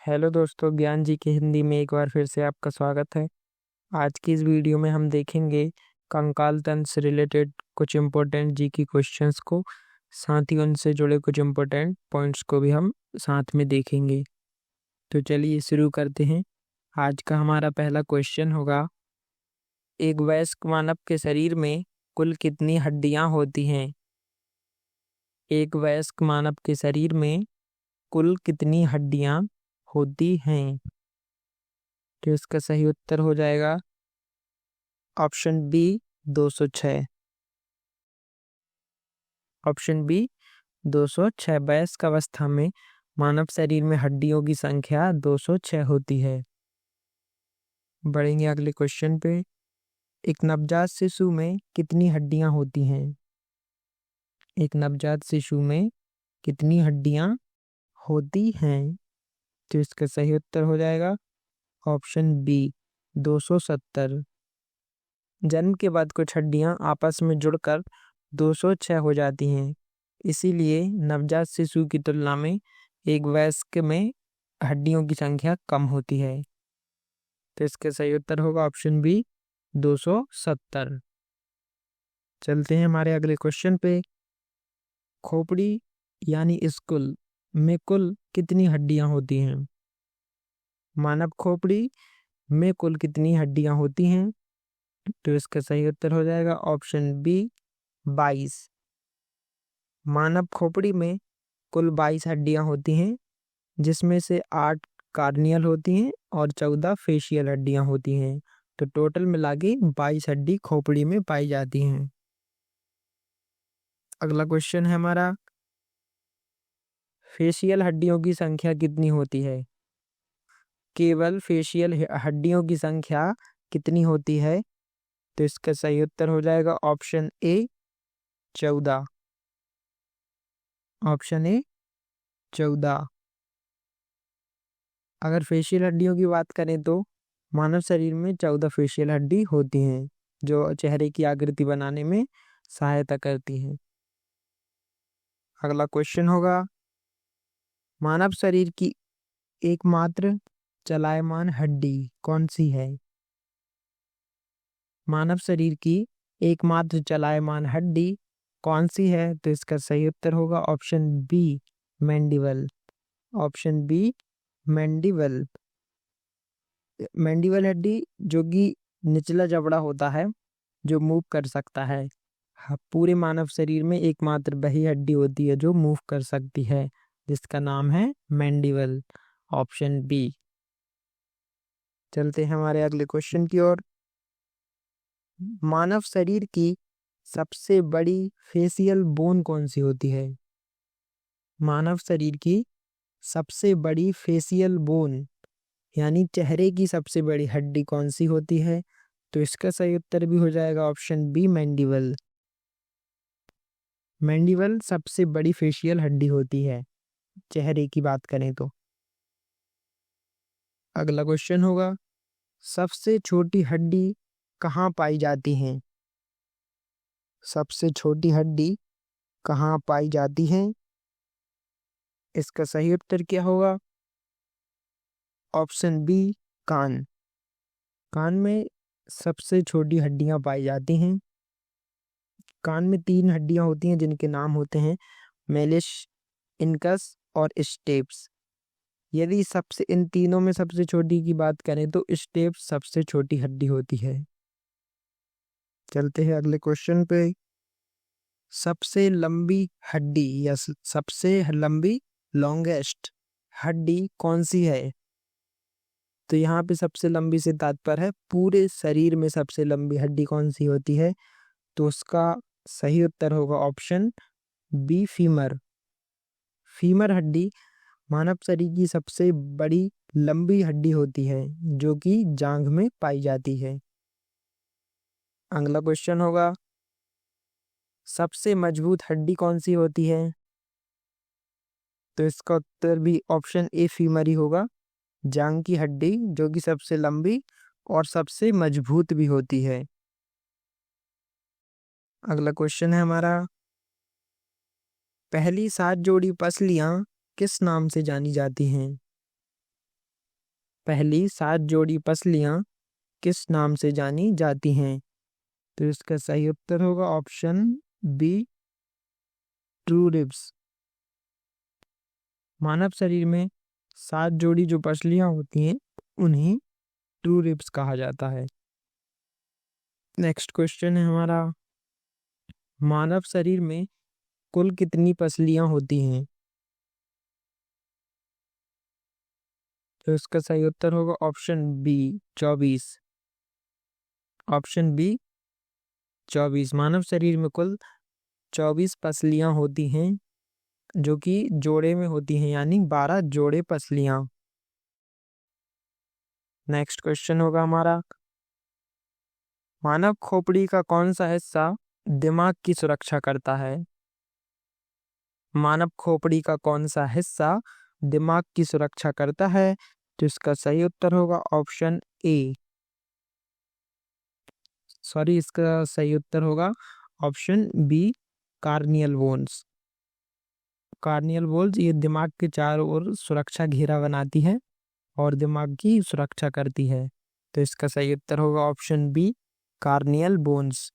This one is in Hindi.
हेलो दोस्तों, ज्ञान जी की हिंदी में एक बार फिर से आपका स्वागत है। आज की इस वीडियो में हम देखेंगे कंकाल तंत्र से रिलेटेड कुछ इम्पोर्टेंट जी की क्वेश्चंस को, साथ ही उनसे जुड़े कुछ इम्पोर्टेंट पॉइंट्स को भी हम साथ में देखेंगे। तो चलिए शुरू करते हैं। आज का हमारा पहला क्वेश्चन होगा, एक वयस्क मानव के शरीर में कुल कितनी हड्डियां होती हैं? एक वयस्क मानव के शरीर में कुल कितनी हड्डियां होती हैं? तो इसका सही उत्तर हो जाएगा ऑप्शन बी 206। Option B 206। वयस्क अवस्था में मानव शरीर में हड्डियों की संख्या 206 होती है। बढ़ेंगे अगले क्वेश्चन पे। एक नवजात शिशु में कितनी हड्डियां होती हैं? एक नवजात शिशु में कितनी हड्डियां होती हैं? तो इसका सही उत्तर हो जाएगा ऑप्शन बी 270। जन्म के बाद कुछ हड्डियां आपस में जुड़कर 206 हो जाती हैं। इसीलिए नवजात शिशु की तुलना में एक वयस्क में हड्डियों की संख्या कम होती है। तो इसका सही उत्तर होगा ऑप्शन बी 270। चलते हैं हमारे अगले क्वेश्चन पे। खोपड़ी यानी स्कुल में कुल कितनी हड्डियां होती हैं? मानव खोपड़ी में कुल कितनी हड्डियां होती हैं? तो इसका सही उत्तर हो जाएगा ऑप्शन बी 22। मानव खोपड़ी में कुल 22 हड्डियां होती हैं, जिसमें से 8 कार्नियल होती हैं और 14 फेशियल हड्डियां होती हैं। तो टोटल मिला के 22 हड्डी खोपड़ी में पाई जाती हैं। अगला क्वेश्चन है हमारा, फेशियल हड्डियों की संख्या कितनी होती है? केवल फेशियल हड्डियों की संख्या कितनी होती है? तो इसका सही उत्तर हो जाएगा ऑप्शन ए 14। Option A 14। अगर फेशियल हड्डियों की बात करें तो मानव शरीर में 14 फेशियल हड्डी होती हैं, जो चेहरे की आकृति बनाने में सहायता करती हैं। अगला क्वेश्चन होगा, मानव शरीर की एकमात्र चलायमान हड्डी कौन सी है? मानव शरीर की एकमात्र चलायमान हड्डी कौन सी है? तो इसका सही उत्तर होगा option B mandible. Option B mandible. Mandible हड्डी जो कि निचला जबड़ा होता है, जो मूव कर सकता है। हाँ, पूरे मानव शरीर में एकमात्र वही हड्डी होती है जो मूव कर सकती है, जिसका नाम है मैंडिबल। Option B. चलते हैं हमारे अगले क्वेश्चन की ओर। मानव शरीर की सबसे बड़ी फेशियल बोन कौन सी होती है? मानव शरीर की सबसे बड़ी फेशियल बोन यानी चेहरे की सबसे बड़ी हड्डी कौन सी होती है? तो इसका सही उत्तर भी हो जाएगा ऑप्शन बी मैंडिबल। मैंडिबल सबसे बड़ी फेशियल हड्डी होती है चेहरे की बात करें तो। अगला क्वेश्चन होगा, सबसे छोटी हड्डी कहाँ पाई जाती है? सबसे छोटी हड्डी कहाँ पाई जाती है? इसका सही उत्तर क्या होगा? ऑप्शन बी कान। कान में सबसे छोटी हड्डियां पाई जाती हैं। कान में 3 हड्डियां होती हैं, जिनके नाम होते हैं मेलिस, इनकस और स्टेप्स। यदि सबसे इन तीनों में सबसे छोटी की बात करें तो स्टेप्स सबसे छोटी हड्डी होती है। चलते हैं अगले क्वेश्चन पे। सबसे लंबी हड्डी या सबसे लंबी लॉन्गेस्ट हड्डी कौन सी है? तो यहाँ पे सबसे लंबी से तात्पर्य है पूरे शरीर में सबसे लंबी हड्डी कौन सी होती है? तो उसका सही उत्तर होगा ऑप्शन बी फीमर। फीमर हड्डी मानव शरीर की सबसे बड़ी लंबी हड्डी होती है, जो कि जांघ में पाई जाती है। अगला क्वेश्चन होगा, सबसे मजबूत हड्डी कौन सी होती है? तो इसका उत्तर भी ऑप्शन ए फीमर ही होगा। जांघ की हड्डी जो कि सबसे लंबी और सबसे मजबूत भी होती है। अगला क्वेश्चन है हमारा, पहली 7 जोड़ी पसलियां किस नाम से जानी जाती हैं? पहली 7 जोड़ी पसलियां किस नाम से जानी जाती हैं? तो इसका सही उत्तर होगा ऑप्शन बी, ट्रू रिब्स। मानव शरीर में 7 जोड़ी जो पसलियां होती हैं उन्हें ट्रू रिब्स कहा जाता है। नेक्स्ट क्वेश्चन है हमारा, मानव शरीर में कुल कितनी पसलियां होती हैं? तो इसका सही उत्तर होगा ऑप्शन बी, 24। Option B 24। मानव शरीर में कुल 24 पसलियां होती हैं जो कि जोड़े में होती हैं, यानी 12 जोड़े पसलियां। नेक्स्ट क्वेश्चन होगा हमारा, मानव खोपड़ी का कौन सा हिस्सा दिमाग की सुरक्षा करता है? मानव खोपड़ी का कौन सा हिस्सा दिमाग की सुरक्षा करता है? तो इसका सही उत्तर होगा ऑप्शन ए, सॉरी, इसका सही उत्तर होगा option B, cranial bones. Cranial bones ये दिमाग के चारों ओर सुरक्षा घेरा बनाती है और दिमाग की सुरक्षा करती है। तो इसका सही उत्तर होगा ऑप्शन बी, कार्नियल बोन्स।